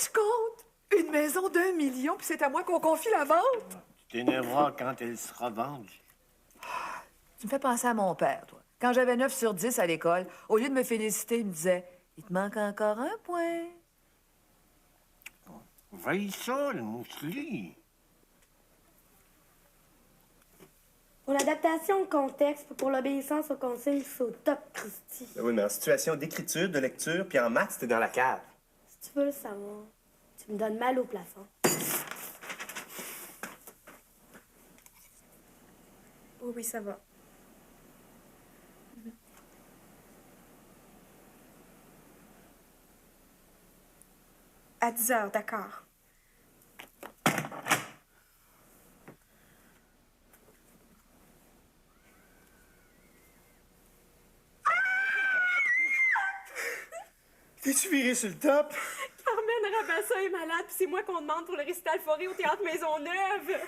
tu comptes? Une maison d'1 million, puis c'est à moi qu'on confie la vente? Tu t'énerveras quand elle sera vendue. Tu me fais penser à mon père, toi. Quand j'avais 9 sur 10 à l'école, au lieu de me féliciter, il me disait « Il te manque encore un point. » Veille ça, le mousselis. Pour l'adaptation au contexte, pour l'obéissance aux consignes, c'est au top, Christy. Oui, mais en situation d'écriture, de lecture, puis en maths, t'es dans la cave. Si tu veux le savoir, tu me donnes mal au plafond. Oh oui, ça va. À 10 heures, d'accord. T'es-tu viré sur le top? Carmen Rabassa est malade, puis c'est moi qu'on demande pour le récital forêt au Théâtre Maisonneuve.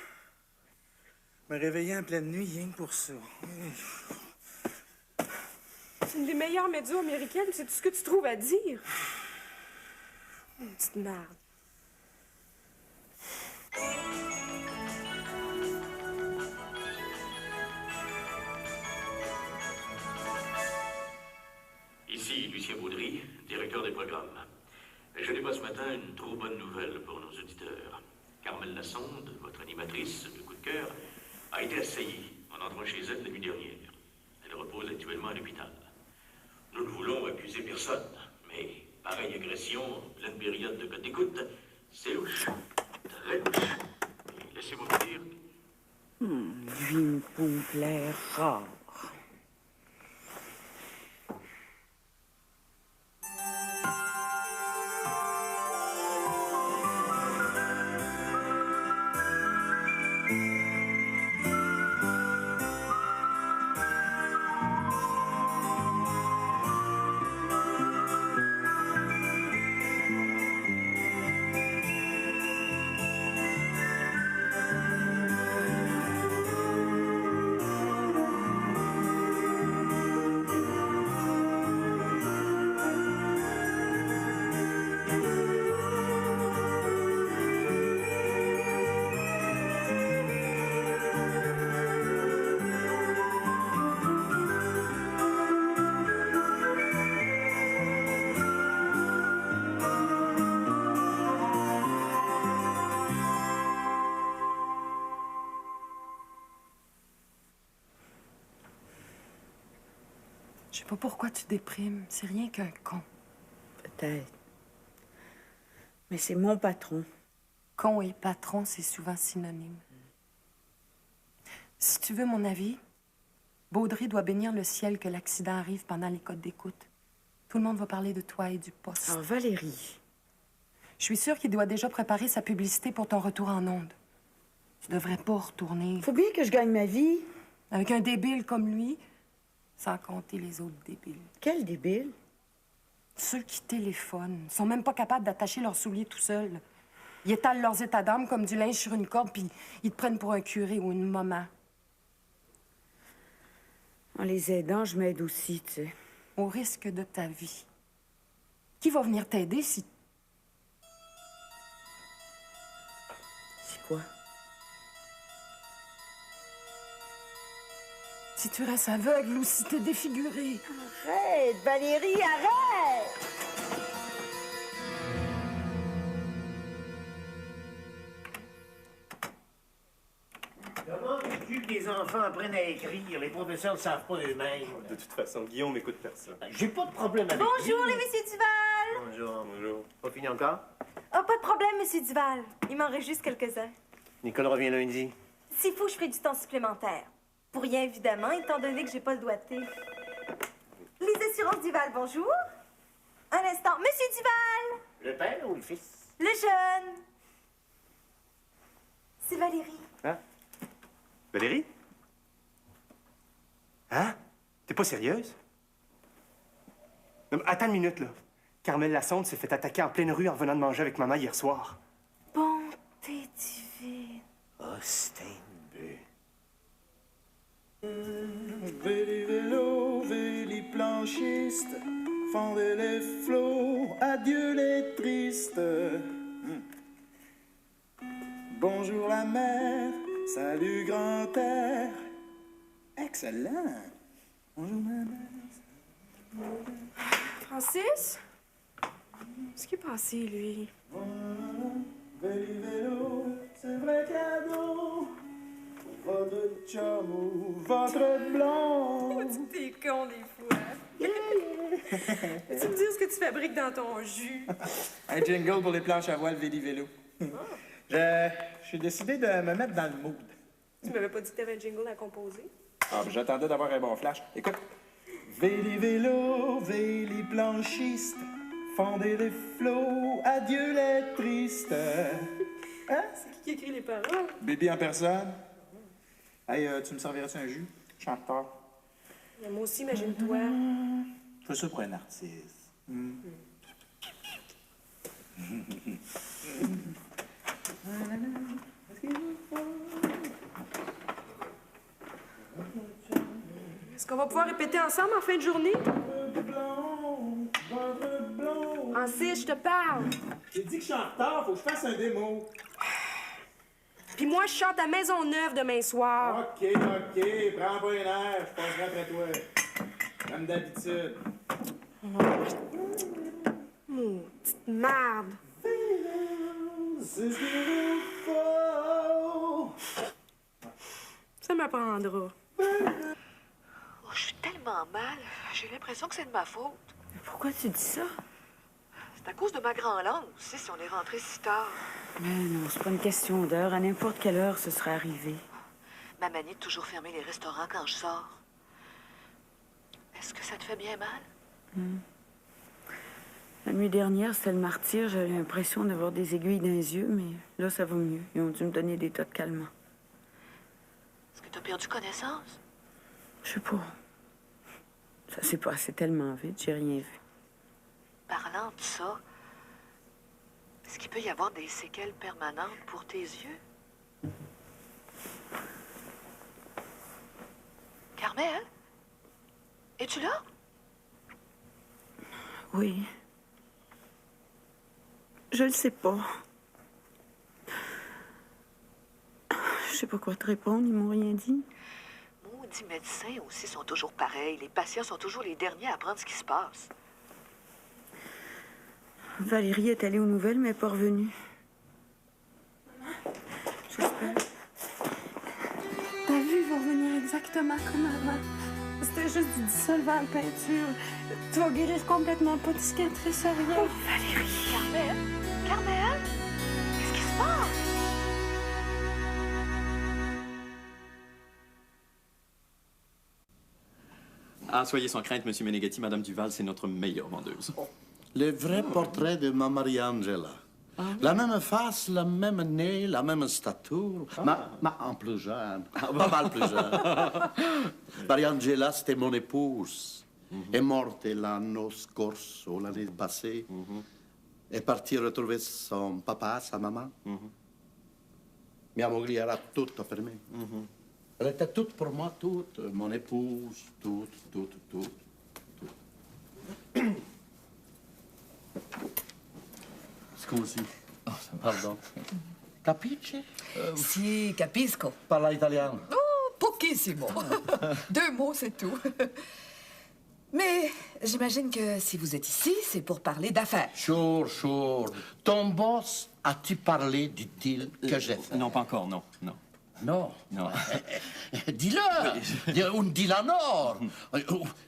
Me réveiller en pleine nuit, rien que pour ça. C'est une des meilleures médias américaines, c'est tout ce que tu trouves à dire. Une petite merde. Ici Lucien Baudry, directeur des programmes. Je n'ai pas ce matin une trop bonne nouvelle pour nos auditeurs. Carmel Lassonde, votre animatrice de coup de cœur, a été assaillie en entrant chez elle la nuit dernière. Elle repose actuellement à l'hôpital. Nous ne voulons accuser personne, mais pareille agression, en pleine période de code d'écoute, c'est louche. Très louche. Et laissez-moi vous dire... Lui me pompe l'air rare. Je sais pas pourquoi tu déprimes. C'est rien qu'un con. Peut-être. Mais c'est mon patron. Con et patron, c'est souvent synonyme. Si tu veux mon avis, Baudry doit bénir le ciel que l'accident arrive pendant les codes d'écoute. Tout le monde va parler de toi et du poste. Ah, Valérie. Je suis sûre qu'il doit déjà préparer sa publicité pour ton retour en ondes. Tu devrais pas retourner. Faut bien que je gagne ma vie. Avec un débile comme lui, sans compter les autres débiles. Quel débile? Ceux qui téléphonent sont même pas capables d'attacher leurs souliers tout seuls. Ils étalent leurs états d'âme comme du linge sur une corde, puis ils te prennent pour un curé ou une maman. En les aidant, je m'aide aussi, tu sais. Au risque de ta vie. Qui va venir t'aider si... C'est quoi? Si tu restes aveugle ou si t'es défiguré. Arrête, Valérie, arrête! Comment veux-tu que les enfants apprennent à écrire? Les professeurs ne savent pas eux-mêmes. De toute façon, Guillaume écoute personne. J'ai pas de problème avec Bonjour, lui. les messieurs Duval! Bonjour, bonjour. Pas fini encore? Oh, pas de problème, monsieur Duval. Il m'en reste juste quelques-uns. Nicole revient lundi. S'il faut, je ferai du temps supplémentaire. Pour rien, évidemment, étant donné que j'ai pas le doigté. Les assurances Duval, bonjour. Un instant. Monsieur Duval! Le père ou le fils? Le jeune. C'est Valérie. Hein? Valérie? Hein? T'es pas sérieuse? Non, mais attends une minute, là. Carmel Lassonde s'est fait attaquer en pleine rue en revenant de manger avec maman hier soir. Bonté divine. Oh, c'était une bue. Véli vélo, véli planchiste, fendez les flots, adieu les tristes. Bonjour la mer, salut grand-père. Excellent. Bonjour ma mère. Francis? Qu'est-ce qui est passé, lui? Vélo, c'est vrai cadeau. Votre chum ou votre blonde. T'es con des fois. Tu me dis ce que tu fabriques dans ton jus. Un jingle pour les planches à voile Vélo. J'ai décidé de me mettre dans le mood. Tu m'avais pas dit que t'avais un jingle à composer? Ah, ben, j'attendais d'avoir un bon flash. Écoute. Vélo, planchiste, fondez les flots, adieu les tristes. Hein? C'est qui écrit les paroles? Bébé en personne. Hey, tu me servirais-tu un jus? Chanteur. Mais moi aussi, imagine-toi. Je fais ça pour un artiste. Est-ce qu'on va pouvoir répéter ensemble en fin de journée? Francis, je te parle. J'ai dit que je suis en retard, faut que je fasse un démo. Puis moi, je chante à Maisonneuve demain soir. OK, prends pas un air, je passerai après toi. Comme d'habitude. Petite merde. C'est ce qu'il faut. Ça m'apprendra. Oh, je suis tellement mal. J'ai l'impression que c'est de ma faute. Pourquoi tu dis ça? C'est à cause de ma grand-langue aussi, si on est rentré si tard. Mais non, c'est pas une question d'heure. À n'importe quelle heure, ce serait arrivé. Ma manie de toujours fermer les restaurants quand je sors. Est-ce que ça te fait bien mal? La nuit dernière, c'était le martyr. J'avais l'impression d'avoir des aiguilles dans les yeux, mais là, ça va mieux. Ils ont dû me donner des tas de calmants. Est-ce que tu as perdu connaissance? Je sais pas. Ça s'est passé tellement vite, j'ai rien vu. Parlant de ça, est-ce qu'il peut y avoir des séquelles permanentes pour tes yeux? Carmel? Es-tu là? Oui. Je le sais pas. Je sais pas quoi te répondre, ils m'ont rien dit. Maudits médecins aussi sont toujours pareils. Les patients sont toujours les derniers à apprendre ce qui se passe. Valérie est allée aux nouvelles, mais elle n'est pas revenue. J'espère. Ta vue va revenir exactement comme avant. C'était juste du dissolvant de peinture. Tu vas guérir complètement, pas de cicatrice, rien. Oh, Valérie! Carmel? Carmel? Qu'est-ce qui se passe? Ah, soyez sans crainte, Monsieur Meneghetti, Madame Duval, c'est notre meilleure vendeuse. Le vrai portrait de ma Marie-Angela. La même face, le même nez, la même stature. En plus jeune. Pas mal plus jeune. Marie-Angela, c'était mon épouse. Est morte l'anno scorso, l'année passée. Est partie retrouver son papa, sa maman. Mia moglie era tutto per me. Elle était toute pour moi, toute. Mon épouse, toute. Scusi. Pardon. Capisci? Si, capisco. Parla italiano. Oh, pochissimo. 2 mots, c'est tout. Mais j'imagine que si vous êtes ici, c'est pour parler d'affaires. Sure. Ton boss a-t-il parlé du deal que j'ai fait? Non, pas encore, non. Non. Dis-le! Un deal en or!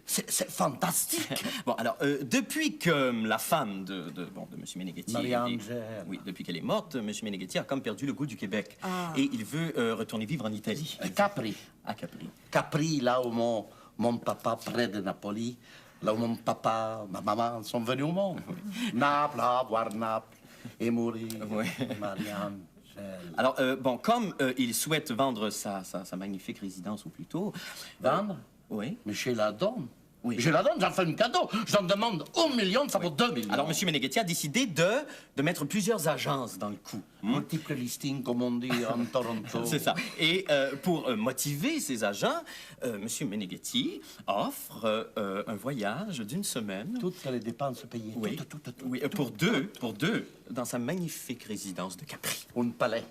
C'est fantastique! Bon, alors, depuis que la femme de M. Meneghetti... Marie-Angela. Oui, depuis qu'elle est morte, M. Meneghetti a comme perdu le goût du Québec. Et il veut retourner vivre en Italie. Capri. À Capri. Capri, là où mon papa, près de Napoli, là où mon papa, ma maman sont venus au monde. Naples, voir Naples et mourir. Oui. Marie-Angela. Alors, comme il souhaite vendre sa magnifique résidence au plus tôt... Vendre? Oui. Mais je la donne. Oui. Je la donne, j'en fais un cadeau. J'en demande 1 million, ça vaut 2 millions. Alors, M. Meneghetti a décidé de mettre plusieurs agences dans le coup. Multiple listing, comme on dit en Toronto. C'est ça. Et pour motiver ces agents, M. Meneghetti offre un voyage d'1 semaine. Toutes les dépenses payées. Oui. Tout. Oui, pour deux dans sa magnifique résidence de Capri. Un palais.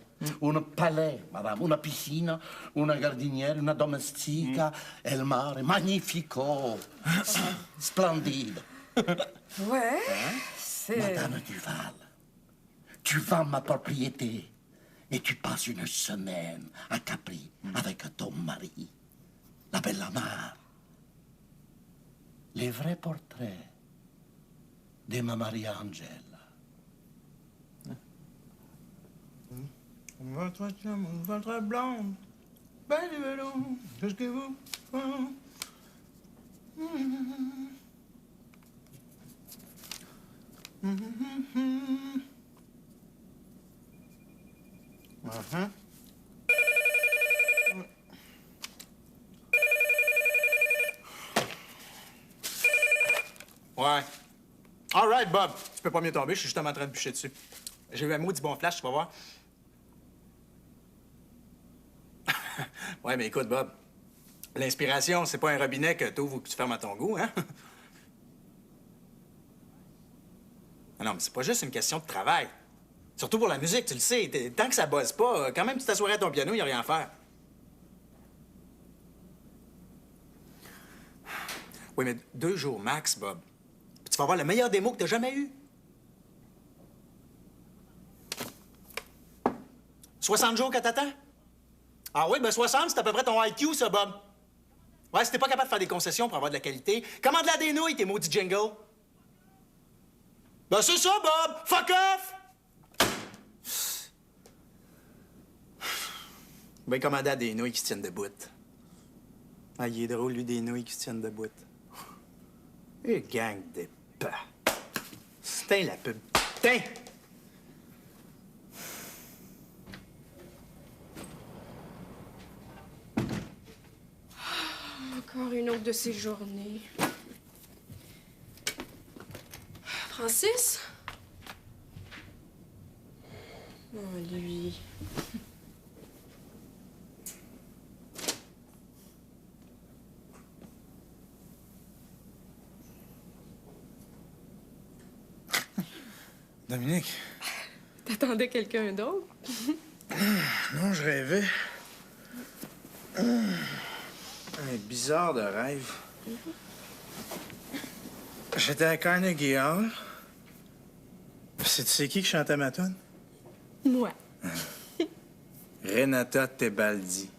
Un palais, madame. Una piscina, una giardiniera, una domestica, e il mare magnifico. Splendide. Ouais, c'est... Madame Duval, tu vends ma propriété et tu passes une semaine à Capri avec ton mari, la belle mère. Les vrais portraits de ma Maria Angela. Votre chum, votre blonde, ben du vélo, tout ce que vous... Ouais. All right, Bob. Tu peux pas mieux tomber, je suis justement en train de bûcher dessus. J'ai eu un maudit bon flash, tu vas voir. Ouais, mais écoute, Bob, l'inspiration, c'est pas un robinet que t'ouvres ou que tu fermes à ton goût, hein? Non, mais c'est pas juste une question de travail. Surtout pour la musique, tu le sais. Tant que ça bosse pas, quand même, tu t'assoirais à ton piano, il y a rien à faire. Oui, mais 2 jours max, Bob. Puis tu vas avoir le meilleur démo que t'as jamais eu. 60 jours que t'attends? Ah oui, ben 60, c'est à peu près ton IQ, ça, Bob. Ouais, si t'es pas capable de faire des concessions pour avoir de la qualité, commande-la des nouilles, tes maudits jingles. Ben c'est ça, Bob! Fuck off! Ben commander à des nouilles qui se tiennent debout. Ah, il est drôle, lui, des nouilles qui se tiennent debout. Et gang de pas. C'était la pub. Putain! Encore une autre de ces journées. Francis? Oh, lui. Dominique? T'attendais quelqu'un d'autre? Non, je rêvais. Un bizarre de rêve. J'étais à Carnegie Hall. C'est qui chantait ma tune? Moi. Renata Tebaldi.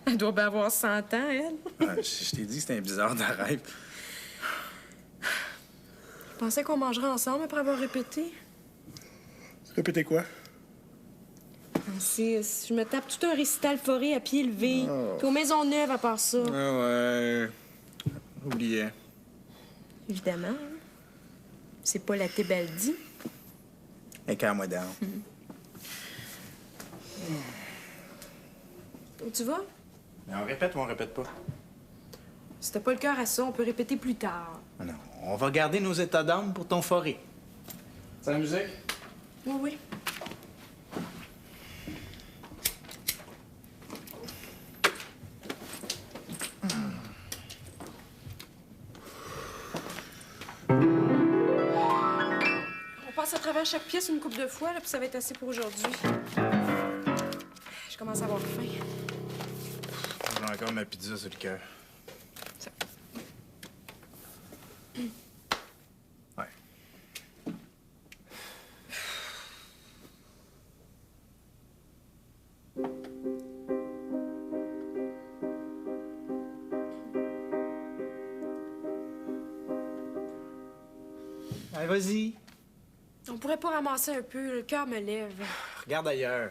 Elle doit bien avoir 100 ans, elle. Ouais, je t'ai dit que c'était un bizarre de rêve. Je pensais qu'on mangerait ensemble après avoir répété. Répétez quoi? Francis, je me tape tout un récital forêt à pied levé. Oh. Puis aux Maisonneuve à part ça. Ah ouais. Oubliez. Évidemment. Hein. C'est pas la Tebaldi. Écarte-moi down. Où tu vas? Mais on répète ou on répète pas? Si t'as pas le cœur à ça, on peut répéter plus tard. Non, on va garder nos états d'âme pour ton forêt. C'est la musique? Oui, oui. On passe à travers chaque pièce une couple de fois, là, puis ça va être assez pour aujourd'hui. Je commence à avoir faim. J'ai encore ma pizza sur le cœur. Ouais. Allez, vas-y. On pourrait pas ramasser un peu, le cœur me lève. Regarde ailleurs.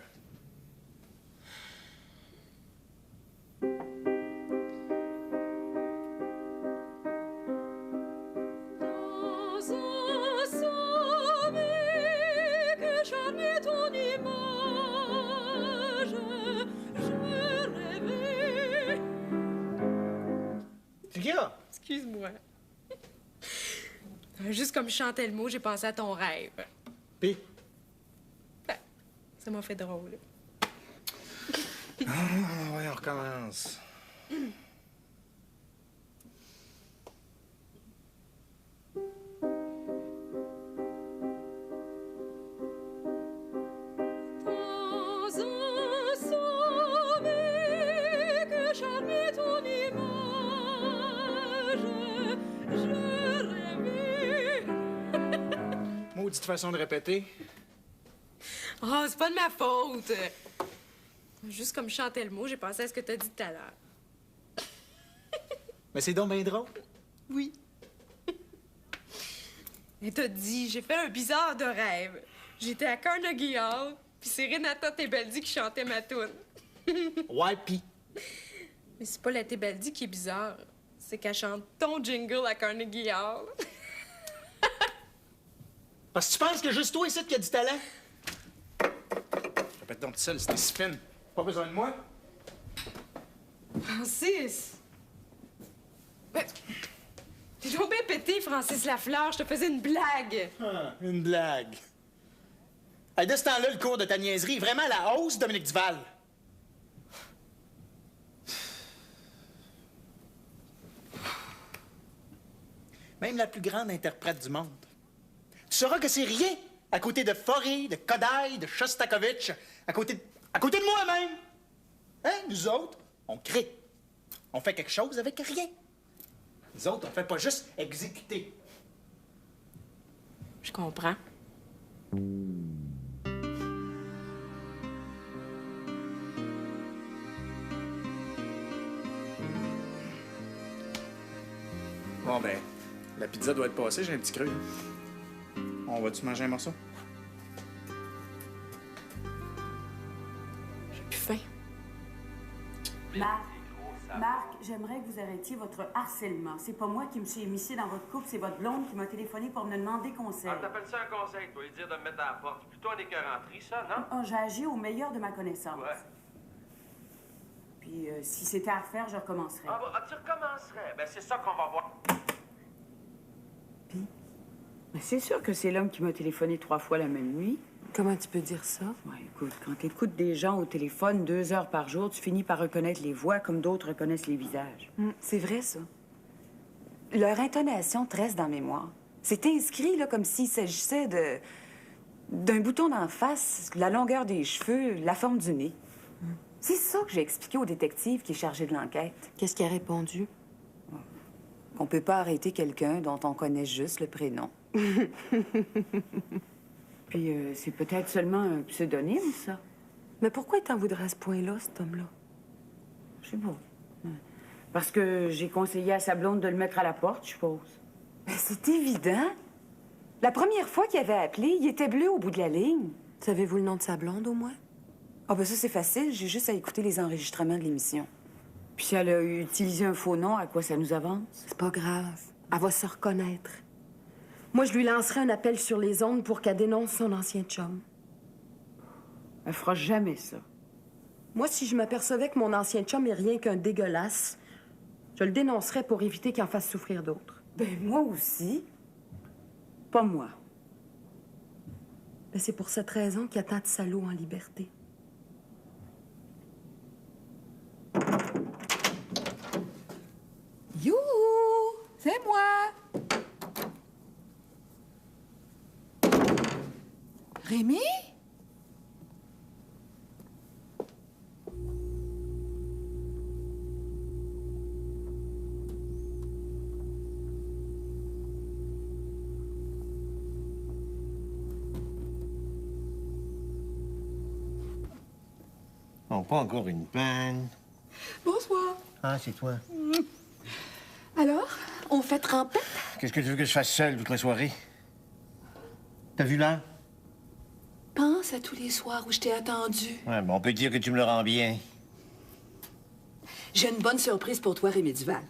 C'est qui, là? Excuse-moi. Juste comme je chantais le mot, j'ai pensé à ton rêve. Pis? Ben, ça m'a fait drôle. Ah, ouais, on recommence. maudite façon de répéter. Oh, c'est pas de ma faute. Juste comme je chantais le mot, j'ai pensé à ce que t'as dit tout à l'heure. Mais c'est donc bien drôle. Oui. Et t'as dit, j'ai fait un bizarre de rêve. J'étais à Carnegie Hall, puis c'est Renata Tebaldi qui chantait ma toune. Ouais, pis. Mais c'est pas la Tebaldi qui est bizarre. C'est qu'elle chante ton jingle à Carnegie Hall. Parce que tu penses que juste toi ici qui a du talent? Répète donc tout seul, c'était si fine. Pas besoin de moi? Francis! Mais... T'es donc bien pété, Francis Lafleur. Je te faisais une blague. Ah, une blague. Hey, de ce temps-là, le cours de ta niaiserie est vraiment à la hausse, Dominique Duval. Même la plus grande interprète du monde. Tu sauras que c'est rien à côté de Fauré, de Kodaï, de Shostakovich, à côté de moi-même. Hein? Nous autres, on crée. On fait quelque chose avec rien. Nous autres, on fait pas juste exécuter. Je comprends. Bon, ben, la pizza doit être passée, j'ai un petit creux. On va-tu manger un morceau? J'ai plus faim. Marc, j'aimerais que vous arrêtiez votre harcèlement. C'est pas moi qui me suis émissée dans votre couple, c'est votre blonde qui m'a téléphoné pour me demander conseil. Ah, t'appelles ça un conseil, toi, lui dire de me mettre à la porte. Plutôt un écœuranterie, ça, non? Oh, j'ai agi au meilleur de ma connaissance. Ouais. Puis, si c'était à refaire, je recommencerais. Ah, bah, tu recommencerais. Ben, c'est ça qu'on va voir. Mais c'est sûr que c'est l'homme qui m'a téléphoné 3 fois la même nuit. Comment tu peux dire ça? Ouais, écoute, quand tu écoutes des gens au téléphone 2 heures par jour, tu finis par reconnaître les voix comme d'autres reconnaissent les visages. C'est vrai, ça. Leur intonation te reste dans la mémoire. C'est inscrit là, comme s'il s'agissait d'un bouton d'en face, la longueur des cheveux, la forme du nez. C'est ça que j'ai expliqué au détective qui est chargé de l'enquête. Qu'est-ce qu'il a répondu? Qu'on peut pas arrêter quelqu'un dont on connaît juste le prénom. Puis c'est peut-être seulement un pseudonyme, ça. Mais pourquoi il t'en voudrait à ce point-là, cet homme-là? Je sais pas. Parce que j'ai conseillé à sa blonde de le mettre à la porte, je suppose. Mais c'est évident. La première fois qu'il avait appelé, il était bleu au bout de la ligne. Savez-vous le nom de sa blonde, au moins? Ah, ben ça, c'est facile. J'ai juste à écouter les enregistrements de l'émission. Puis si elle a utilisé un faux nom, à quoi ça nous avance? C'est pas grave. Elle va se reconnaître. Moi, je lui lancerai un appel sur les ondes pour qu'elle dénonce son ancien chum. Elle fera jamais ça. Moi, si je m'apercevais que mon ancien chum est rien qu'un dégueulasse, je le dénoncerais pour éviter qu'il en fasse souffrir d'autres. Ben, moi aussi. Pas moi. Ben, c'est pour cette raison qu'il y a tant de salauds en liberté. Youhou! C'est moi! Rémi? Oh, pas encore une panne. Bonsoir. Ah, c'est toi. Alors, on fait trempette? Qu'est-ce que tu veux que je fasse seul toute la soirée? T'as vu l'heure? Pense à tous les soirs où je t'ai attendu. Ouais, bon, on peut dire que tu me le rends bien. J'ai une bonne surprise pour toi, Rémi Duval.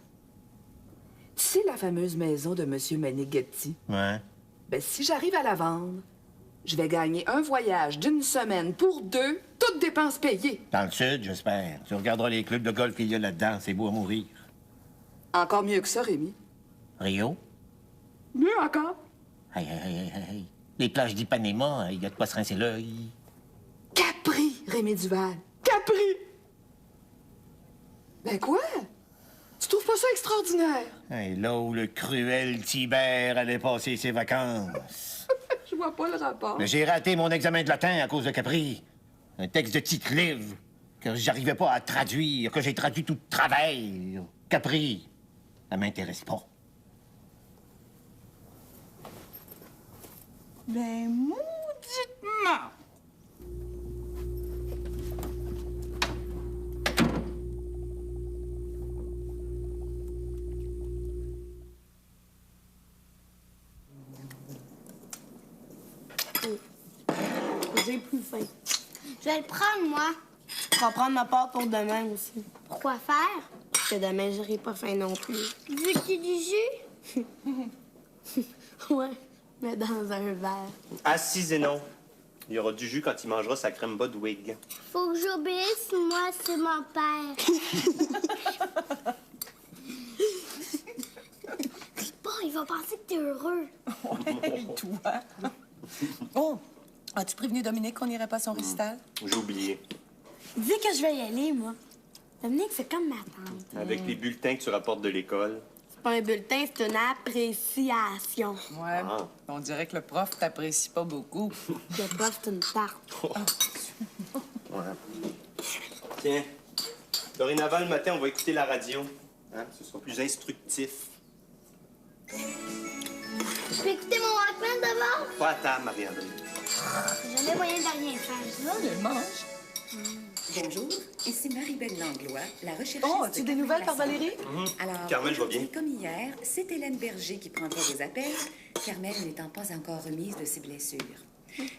Tu sais la fameuse maison de M. Meneghetti? Ouais. Ben, si j'arrive à la vendre, je vais gagner un voyage d'une semaine pour 2, toutes dépenses payées. Dans le sud, j'espère. Tu regarderas les clubs de golf qu'il y a là-dedans. C'est beau à mourir. Encore mieux que ça, Rémi. Rio? Mieux encore. Hey. Les plages d'Ipanema, il y a de quoi se rincer l'œil. Capri, Rémi Duval. Capri! Ben quoi? Tu trouves pas ça extraordinaire? Hey, là où le cruel Tibère allait passer ses vacances. Je vois pas le rapport. Mais j'ai raté mon examen de latin à cause de Capri. Un texte de titre livre que j'arrivais pas à traduire, que j'ai traduit tout de travail. Capri, ça m'intéresse pas. Ben, mauditement! J'ai plus faim. Je vais le prendre, moi. Je vais prendre ma part pour demain aussi. Pourquoi faire? Parce que demain, j'aurai pas faim non plus. Veux-tu du jus? Ouais, mais dans un verre. Assis, Zénon. Il y aura du jus quand il mangera sa crème Budwig. Faut que j'obéisse, moi, c'est mon père. Dis pas, il va penser que t'es heureux. Ouais, toi. Oh, as-tu prévenu Dominique qu'on n'irait pas à son récital? J'ai oublié. Dis que je vais y aller, moi. Dominique, c'est comme ma tante. Avec les bulletins que tu rapportes de l'école. C'est pas un bulletin, c'est une appréciation. Ouais, on dirait que le prof t'apprécie pas beaucoup. Le prof, c'est une tarte. Ouais. Tiens, dorénavant, le matin, on va écouter la radio. Hein? Ce sera plus instructif. Je peux écouter mon Walkman d'abord? Pas à table, Marie-André. J'ai jamais moyen de rien faire. Non, je mange. Bonjour, ici Marie-Belle Langlois, la recherchiste... Oh, as-tu des nouvelles par Valérie? Alors, Carmel va bien. comme hier, c'est Hélène Berger qui prendra vos appels, Carmel n'étant pas encore remise de ses blessures.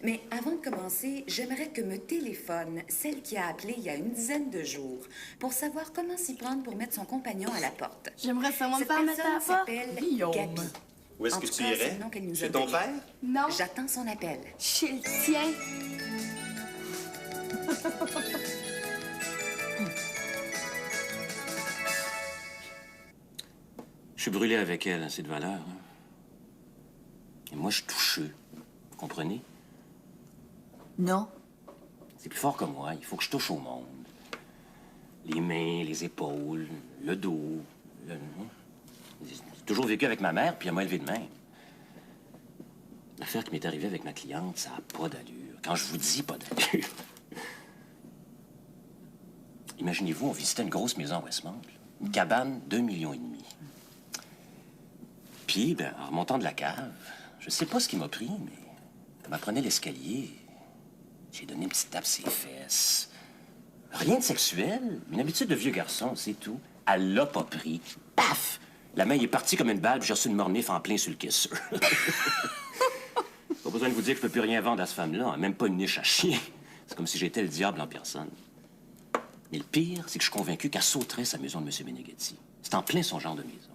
Mais avant de commencer, j'aimerais que me téléphone celle qui a appelé il y a une dizaine de jours pour savoir comment s'y prendre pour mettre son compagnon à la porte. J'aimerais savoir me Cette faire mettre à la personne porte. s'appelle Guillaume. Gabi. Où est-ce En que tout tu cas, irais? c'est le nom qu'elle nous a Chez ton donné. père? Non. J'attends son appel. Chez le tien. Je suis brûlé avec elle, hein, c'est de valeur. Hein. Et moi, je suis toucheux. Vous comprenez? Non. C'est plus fort que moi. Il faut que je touche au monde. Les mains, les épaules, le dos. J'ai toujours vécu avec ma mère, puis elle m'a élevé de même. L'affaire qui m'est arrivée avec ma cliente, ça n'a pas d'allure. Quand je vous dis pas d'allure. Imaginez-vous, on visitait une grosse maison à Westmount. Une cabane, 2,5 millions. Puis, ben, en remontant de la cave, je sais pas ce qui m'a pris, mais comme elle prenait l'escalier, j'ai donné une petite tape sur les fesses. Rien de sexuel, une habitude de vieux garçon, c'est tout. Elle l'a pas pris. Paf! La main est partie comme une balle, puis j'ai reçu une mornif en plein sur le caisseur. Pas besoin de vous dire que je peux plus rien vendre à cette femme-là, hein, même pas une niche à chien. C'est comme si j'étais le diable en personne. Mais le pire, c'est que je suis convaincu qu'elle sauterait sa maison de M. Meneghetti. C'est en plein son genre de maison.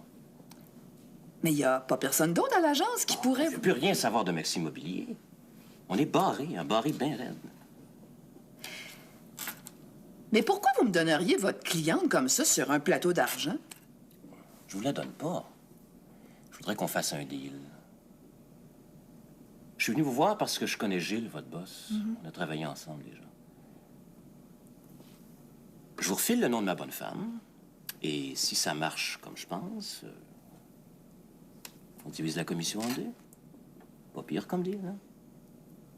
Mais il n'y a pas personne d'autre à l'agence qui pourrait... Je ne veux plus rien savoir de Maxime Immobilier. On est barré, un barré bien raide. Mais pourquoi vous me donneriez votre cliente comme ça sur un plateau d'argent? Je vous la donne pas. Je voudrais qu'on fasse un deal. Je suis venu vous voir parce que je connais Gilles, votre boss. On a travaillé ensemble déjà. Je vous refile le nom de ma bonne femme. Et si ça marche comme je pense, on divise la commission en deux. Pas pire comme deal, hein?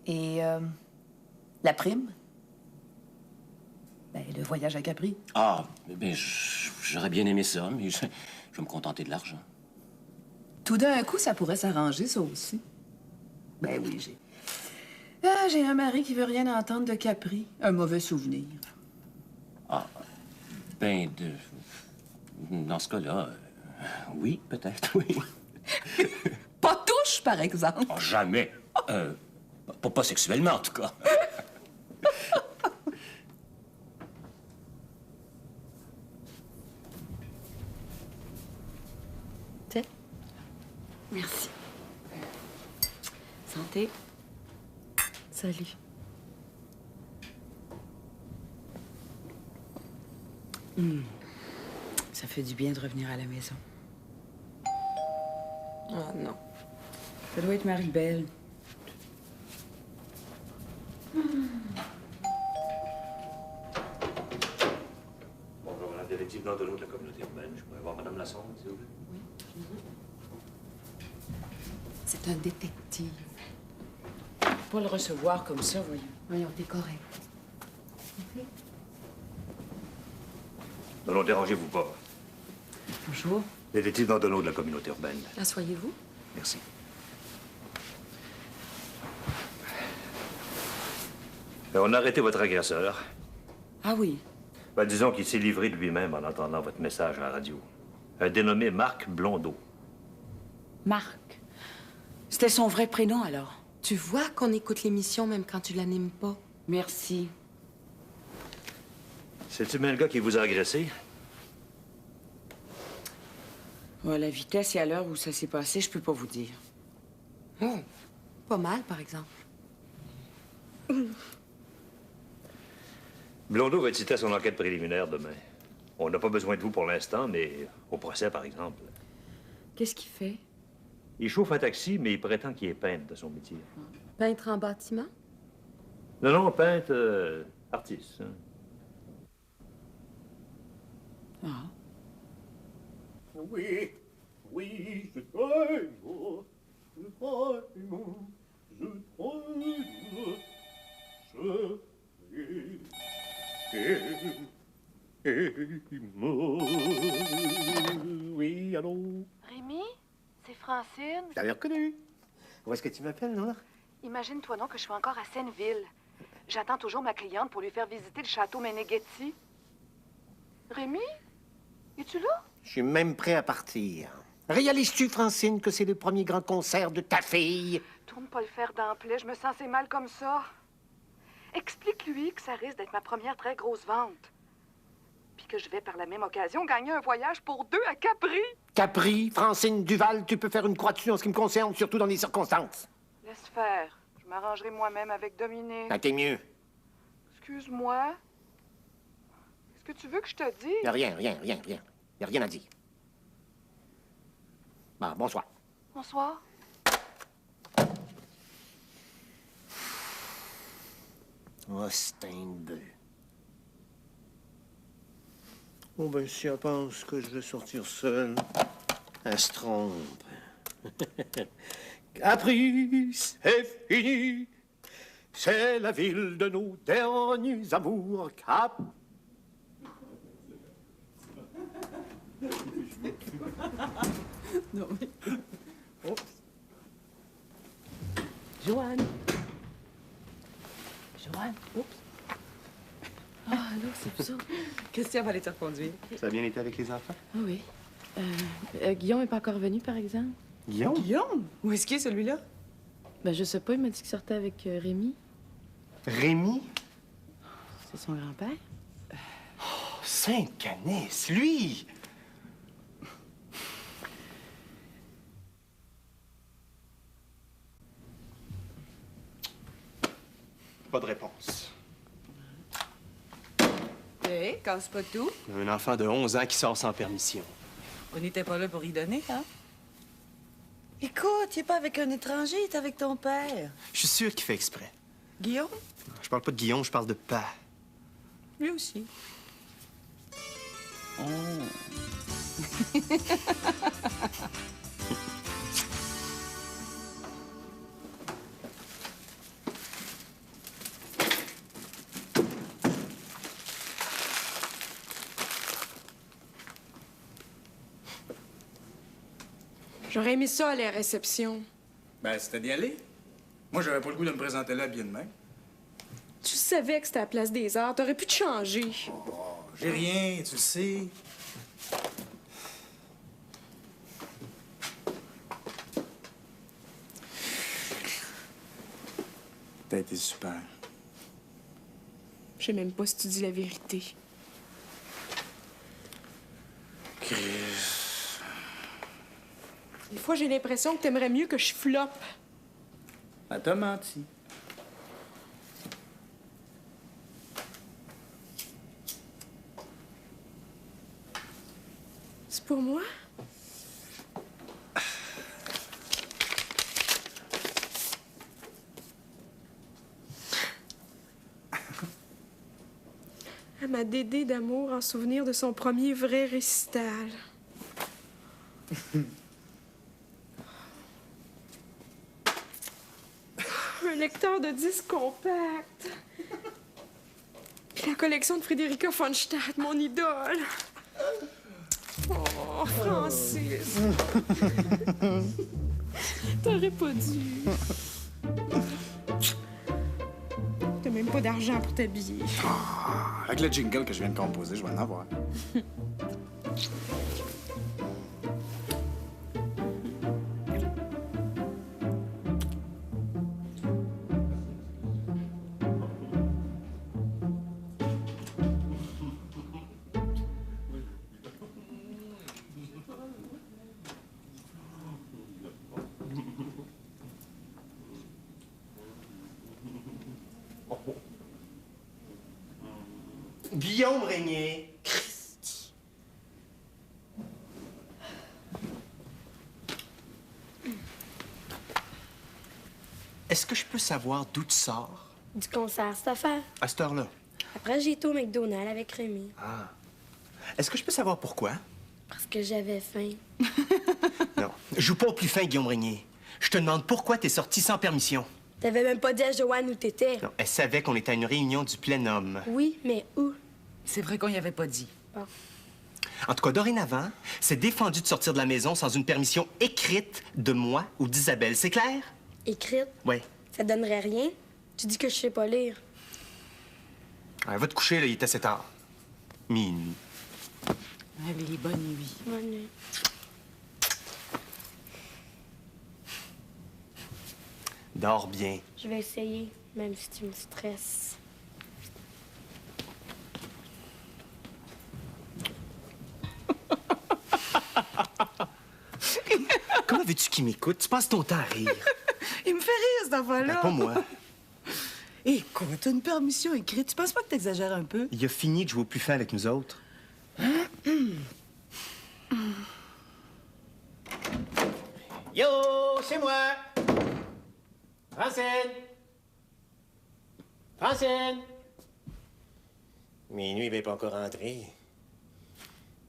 Et la prime? Ben, le voyage à Capri. Ah, ben, j'aurais bien aimé ça, mais je vais me contenter de l'argent. Tout d'un coup, ça pourrait s'arranger, ça aussi. Ben oui, j'ai... Ah, j'ai un mari qui veut rien entendre de Capri. Un mauvais souvenir. Ah, ben, dans ce cas-là, oui, peut-être, oui. Pas touche, par exemple. Oh, jamais. Pas sexuellement, en tout cas. Tiens. Merci. Santé. Salut. Ça fait du bien de revenir à la maison. Oh non. Ça doit être Marie-Belle. Bonjour, Madame Détective Landonneau de la communauté urbaine. Je pourrais voir Madame Lassonde, s'il vous plaît? C'est un détective. Pas le recevoir comme ça, voyons. Voyons, t'es correct. Non, dérangez-vous pas. Bonjour. Détective Landonneau de la communauté urbaine. Asseyez-vous. Merci. On a arrêté votre agresseur. Ah oui? Ben, disons qu'il s'est livré de lui-même en entendant votre message à la radio. Un dénommé Marc Blondeau. Marc. C'était son vrai prénom, alors. Tu vois qu'on écoute l'émission même quand tu l'animes pas. Merci. C'est-tu bien le gars qui vous a agressé? À la vitesse et à l'heure où ça s'est passé, je peux pas vous dire. Oh, pas mal, par exemple. Blondeau va être cité à son enquête préliminaire demain. On n'a pas besoin de vous pour l'instant, mais au procès, par exemple. Qu'est-ce qu'il fait? Il chauffe un taxi, mais il prétend qu'il est peintre de son métier. Peintre en bâtiment? Non, peintre, artiste. Hein. Ah. Oui, je Oui, allô? Rémi, c'est Francine. Je t'avais reconnu. Où est-ce que tu m'appelles, Noir? Imagine-toi donc que je suis encore à Seineville. J'attends toujours ma cliente pour lui faire visiter le château Meneghetti. Rémi, es-tu là? Je suis même prêt à partir. Réalises-tu, Francine, que c'est le premier grand concert de ta fille? Tourne pas le fer d'emploi, je me sens assez mal comme ça. Explique-lui que ça risque d'être ma première très grosse vente. Puis que je vais par la même occasion gagner un voyage pour 2 à Capri. Capri, Francine Duval, tu peux faire une croix dessus en ce qui me concerne, surtout dans les circonstances. Laisse faire. Je m'arrangerai moi-même avec Dominique. Ah, t'es mieux. Excuse-moi. Qu'est-ce que tu veux que je te dise? Rien. Y a rien à dire. Bon, bonsoir. Bonsoir. Oh, c'est un bœuf. Oh, ben, si elle pense que je vais sortir seul, elle se trompe. Capri, c'est fini. C'est la ville de nos derniers amours. Cap. Non, mais... Oups. Joanne. Oups. Ah, là, c'est ça. Christian va aller te reconduire. Ça a bien été avec les enfants? Ah oui. Guillaume n'est pas encore venu, par exemple. Guillaume? Guillaume? Où est-ce qu'il est, celui-là? Ben, je sais pas, il m'a dit qu'il sortait avec Rémi. Rémi? C'est son grand-père. Oh, Saint-Canis, lui! Pas de réponse. Hé, casse pas tout. Un enfant de 11 ans qui sort sans permission. On n'était pas là pour y donner, hein? Écoute, il est pas avec un étranger, il est avec ton père. Je suis sûr qu'il fait exprès. Guillaume? Je parle pas de Guillaume, je parle de Pa. Lui aussi. Oh. J'aurais aimé ça aller à la réception. Ben, c'était d'y aller. Moi, j'avais pas le goût de me présenter là bien de même. Tu savais que c'était à la place des arts. T'aurais pu te changer. Oh, j'ai rien, tu le sais. T'as été super. Je sais même pas si tu dis la vérité. Chris. Des fois, j'ai l'impression que t'aimerais mieux que je floppe. Elle t'a menti. C'est pour moi? À ma Dédé d'amour en souvenir de son premier vrai récital. Un lecteur de disques compact. Puis la collection de Frédérica von Stadt, mon idole. Oh, Francis. T'aurais pas dû. T'as même pas pas d'argent pour t'habiller. Avec le jingle que je viens de composer, je vais en avoir. Guillaume Régnier. Christy. Est-ce que je peux savoir d'où tu sors? Du concert, cette affaire. À cette heure-là? Après, j'ai été au McDonald's avec Rémi. Ah. Est-ce que je peux savoir pourquoi? Parce que j'avais faim. Non. Joue pas au plus fin, Guillaume Régnier. Je te demande pourquoi t'es sorti sans permission. T'avais même pas dit à Joanne où t'étais. Non, elle savait qu'on était à une réunion du plénum. Oui, mais où? C'est vrai qu'on y avait pas dit. Bon. En tout cas, dorénavant, c'est défendu de sortir de la maison sans une permission écrite de moi ou d'Isabelle. C'est clair? Écrite? Oui. Ça donnerait rien. Tu dis que je sais pas lire. Ouais, va te coucher, là, il est assez tard. Minuit. Allez, bonne nuit. Bonne nuit. Dors bien. Je vais essayer, même si tu me stresses. Comment veux-tu qu'il m'écoute? Tu passes ton temps à rire. Il me fait rire, cette affaire-là. Ben, pas moi. Écoute, une permission écrite, tu penses pas que t'exagères un peu? Il a fini de jouer au plus fin avec nous autres. Yo, c'est moi! Francine! Francine! Minuit n'est pas encore rentré.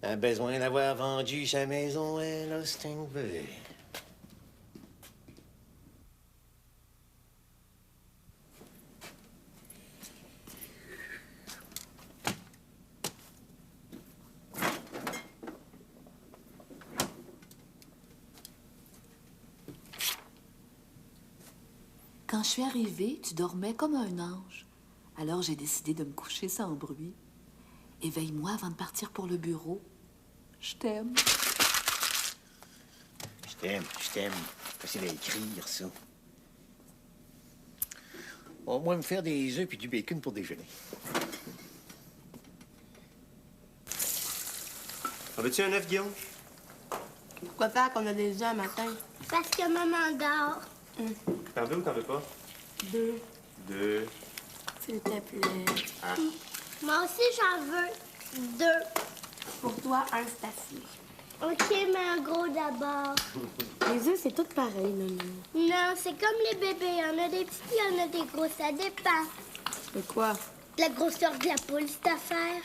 A besoin d'avoir vendu sa maison à Lostingburg. Quand je suis arrivée, tu dormais comme un ange. Alors j'ai décidé de me coucher sans bruit. Éveille-moi avant de partir pour le bureau. Je t'aime. Je t'aime, je t'aime. Facile à écrire, ça. On va me faire des œufs puis du bacon pour déjeuner. En veux-tu un œuf, Guillaume? Pourquoi faire qu'on a des œufs un matin? Parce que maman dort. T'en veux ou t'en veux pas? 2. 2. S'il te plaît. Ah. Moi aussi, j'en veux 2. Pour toi, un, c'est assez. OK, mais un gros d'abord. Les œufs, c'est tout pareil, maman. Non, c'est comme les bébés. Il y en a des petits, il y en a des gros. Ça dépend. De quoi? La grosseur de la poule, cette affaire.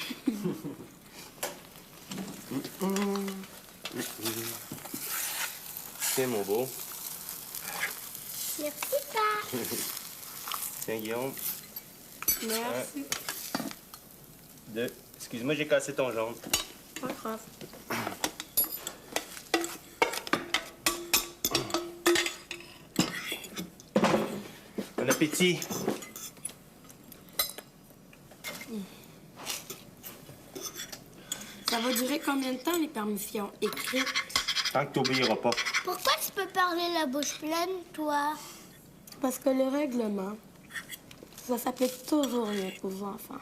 Tiens, mon beau. Merci, papa. Tiens, Guillaume. Merci. 2. Excuse-moi, j'ai cassé ton jaune. Pas grave. Bon appétit. Ça va durer combien de temps, les permissions écrites? Tant que t'obéiras pas. Pourquoi tu peux parler la bouche pleine, toi? Parce que le règlement, ça s'applique toujours rien aux enfants.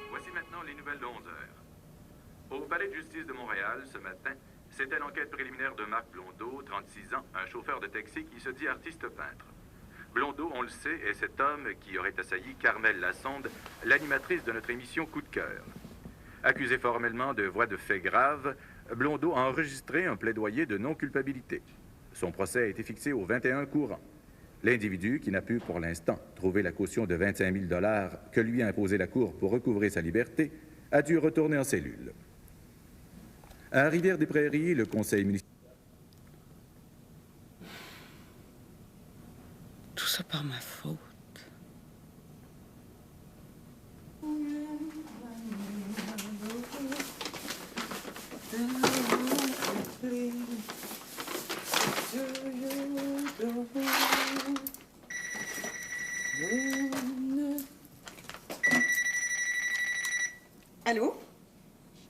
Voici maintenant les nouvelles de 11 heures. Au Palais de justice de Montréal, ce matin, c'était l'enquête préliminaire de Marc Blondeau, 36 ans, un chauffeur de taxi qui se dit artiste peintre. Blondeau, on le sait, est cet homme qui aurait assailli Carmel Lassonde, l'animatrice de notre émission Coup de cœur. Accusé formellement de voies de faits graves, Blondeau a enregistré un plaidoyer de non-culpabilité. Son procès a été fixé au 21 courant. L'individu, qui n'a pu pour l'instant trouver la caution de 25 000 $ que lui a imposé la Cour pour recouvrer sa liberté, a dû retourner en cellule. À Rivière-des-Prairies, le conseil municipal... ça par ma faute. Allô?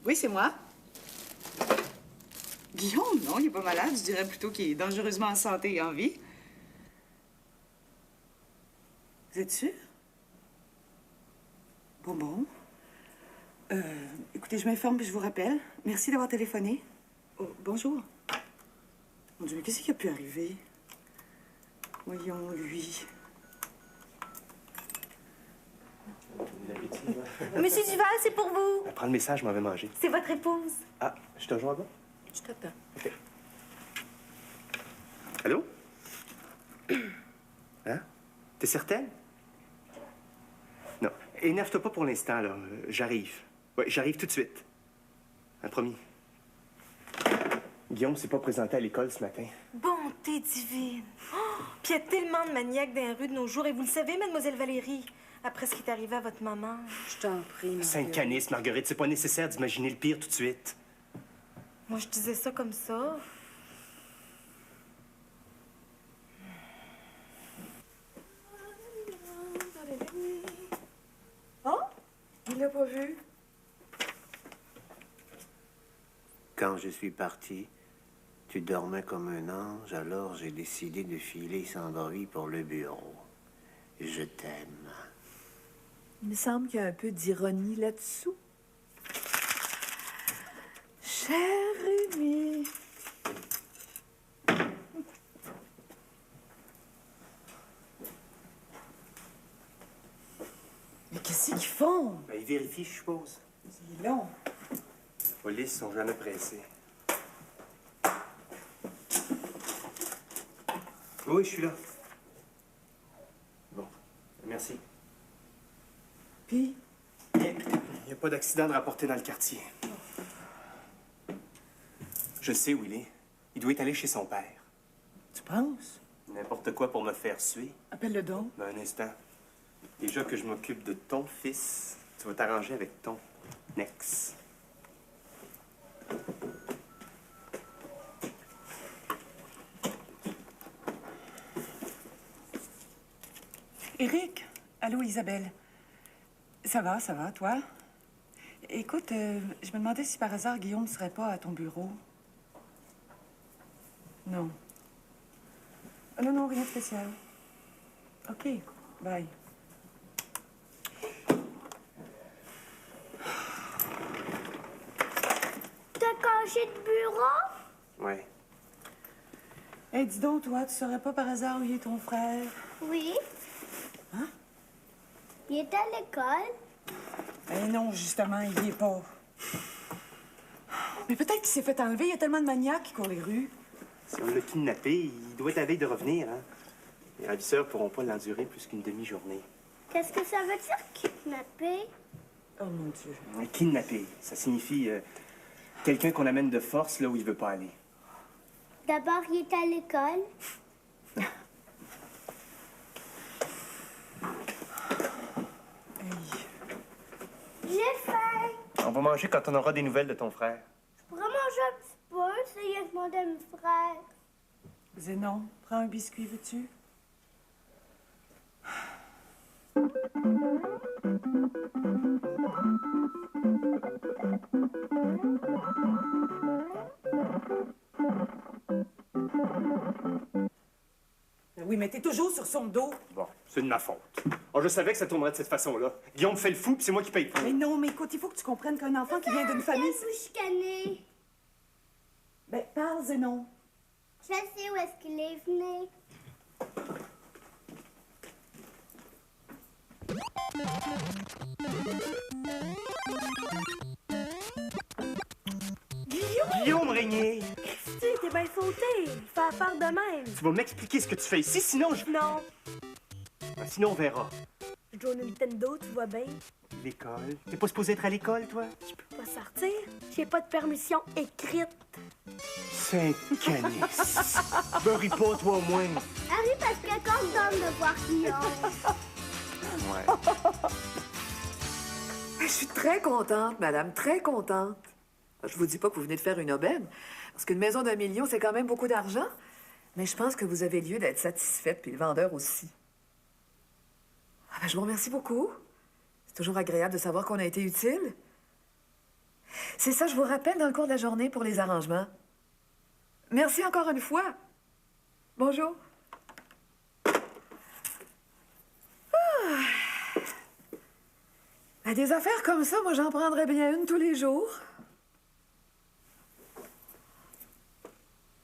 Oui, c'est moi. Guillaume, non, il est pas malade. Je dirais plutôt qu'il est dangereusement en santé et en vie. Vous êtes sûr? Bon. Écoutez, je m'informe puis je vous rappelle. Merci d'avoir téléphoné. Oh, bonjour. Mon Dieu, mais qu'est-ce qui a pu arriver? Voyons, lui. Monsieur Duval, c'est pour vous. Prends le message, je m'en vais manger. C'est votre épouse. Ah, je te rejoins là-bas? Je t'attends. OK. Allô? Hein? T'es certaine? Non. Énerve-toi pas pour l'instant, là. J'arrive. Ouais, j'arrive tout de suite. Un promis. Guillaume s'est pas présenté à l'école ce matin. Bonté divine. Oh, puis il y a tellement de maniaques dans les rues de nos jours. Et vous le savez, mademoiselle Valérie, après ce qui est arrivé à votre maman. Je t'en prie, Sainte-Canice, Marguerite, c'est pas nécessaire d'imaginer le pire tout de suite. Moi, je disais ça comme ça. Oh? Il l'a pas vu. Quand je suis parti, tu dormais comme un ange, alors j'ai décidé de filer sans bruit pour le bureau. Je t'aime. Il me semble qu'il y a un peu d'ironie là-dessous. Cher Rémi. Mais qu'est-ce qu'ils font? Ben, ils vérifient, je suppose. C'est long. Les polices sont jamais pressés. Oui, je suis là. Bon, merci. Puis? Il n'y a pas d'accident de rapporter dans le quartier. Je sais où il est. Il doit être allé chez son père. Tu penses? N'importe quoi pour me faire suer. Appelle-le donc. Ben, un instant. Déjà que je m'occupe de ton fils, tu vas t'arranger avec ton ex. Éric? Allô, Isabelle? Ça va, toi? Écoute, je me demandais si par hasard Guillaume ne serait pas à ton bureau. Non. Non, rien de spécial. OK, bye. T'as caché de bureau? Ouais. Hey, dis donc, toi, tu saurais pas par hasard où il est ton frère? Oui. Hein? Il est à l'école. Eh non, justement, il y est pas. Mais peut-être qu'il s'est fait enlever. Il y a tellement de maniaques qui courent les rues. Si on l'a kidnappé, il doit être à veille de revenir, hein? Les ravisseurs pourront pas l'endurer plus qu'une demi-journée. Qu'est-ce que ça veut dire, kidnapper? Oh mon Dieu. Kidnapper, ça signifie quelqu'un qu'on amène de force là où il veut pas aller. D'abord, il est à l'école. J'ai faim. On va manger quand on aura des nouvelles de ton frère. Je pourrais manger un petit peu, c'est rien que mon demi-frère. Zénon, prends un biscuit, veux-tu? Oui, mais t'es toujours sur son dos. Bon, c'est de ma faute. Oh, je savais que ça tournerait de cette façon-là. Guillaume fait le fou, puis c'est moi qui paye pour. Mais non, mais écoute, il faut que tu comprennes qu'un enfant qui vient d'une famille... Vous chicaner. Ben, parle, Zénon. Je sais où est-ce qu'il est venu. Guillaume Régnier! Christy, t'es bien fauté. Fais affaire de même. Tu vas m'expliquer ce que tu fais ici, sinon je... Non. Ben, sinon, on verra. Je joue au Nintendo, tu vois bien. L'école? T'es pas supposé être à l'école, toi? Je peux pas sortir. J'ai pas de permission écrite. Saint-Canis. Bury pas, toi, au moins. Harry, parce qu'elle est contente de voir Guillaume. Ouais. Je suis très contente, madame, très contente. Je vous dis pas que vous venez de faire une aubaine, parce qu'une maison d'1 million, c'est quand même beaucoup d'argent. Mais je pense que vous avez lieu d'être satisfaite, puis le vendeur aussi. Ah ben, je vous remercie beaucoup. C'est toujours agréable de savoir qu'on a été utile. C'est ça, je vous rappelle dans le cours de la journée pour les arrangements. Merci encore une fois. Bonjour. À des affaires comme ça, moi, j'en prendrais bien une tous les jours.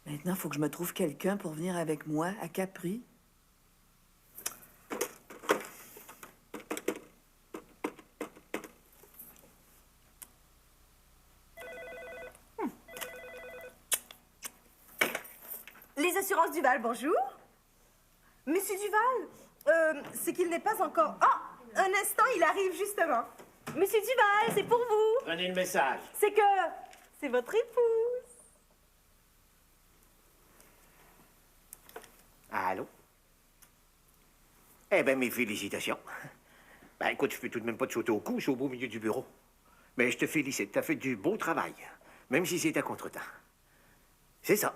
Maintenant, il faut que je me trouve quelqu'un pour venir avec moi à Capri. Les assurances Duval, bonjour. Monsieur Duval, c'est qu'il n'est pas encore... Ah! Un instant, il arrive justement. Monsieur Duval, c'est pour vous. Prenez le message. C'est que... c'est votre épouse. Allô? Eh bien, mes félicitations. Ben, écoute, je peux tout de même pas te sauter au cou, je suis au beau milieu du bureau. Mais je te félicite, t'as fait du beau travail, même si c'est à contre-temps. C'est ça.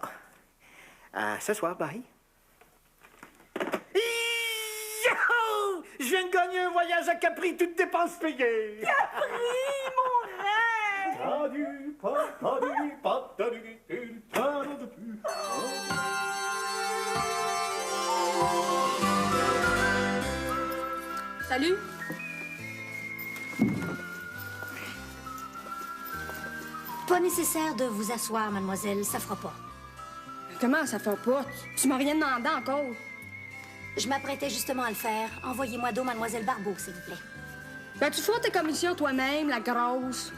Ce soir, bye. Yahoo! Je viens de gagner un voyage à Capri, toutes dépenses payées. Capri, mon rêve! Salut. Pas nécessaire de vous asseoir, mademoiselle, ça fera pas. Comment ça fait pas? Tu m'as rien demandé encore. Je m'apprêtais justement à le faire. Envoyez-moi d'eau, mademoiselle Barbeau, s'il vous plaît. Ben, tu feras tes commissions toi-même, la grosse.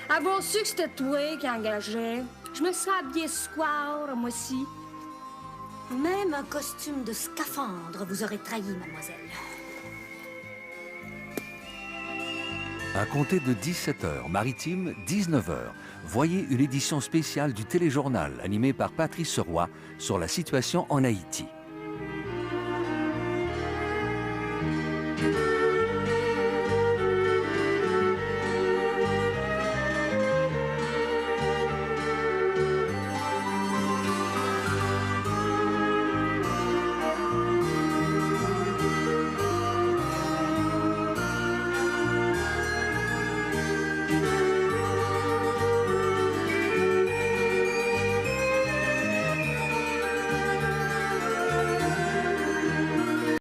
Avoir su que c'était toi qui engageais, je me serais habillée square, moi aussi. Même un costume de scaphandre vous aurait trahi, mademoiselle. À compter de 17h, Maritime, 19h, voyez une édition spéciale du téléjournal animé par Patrice Roy sur la situation en Haïti.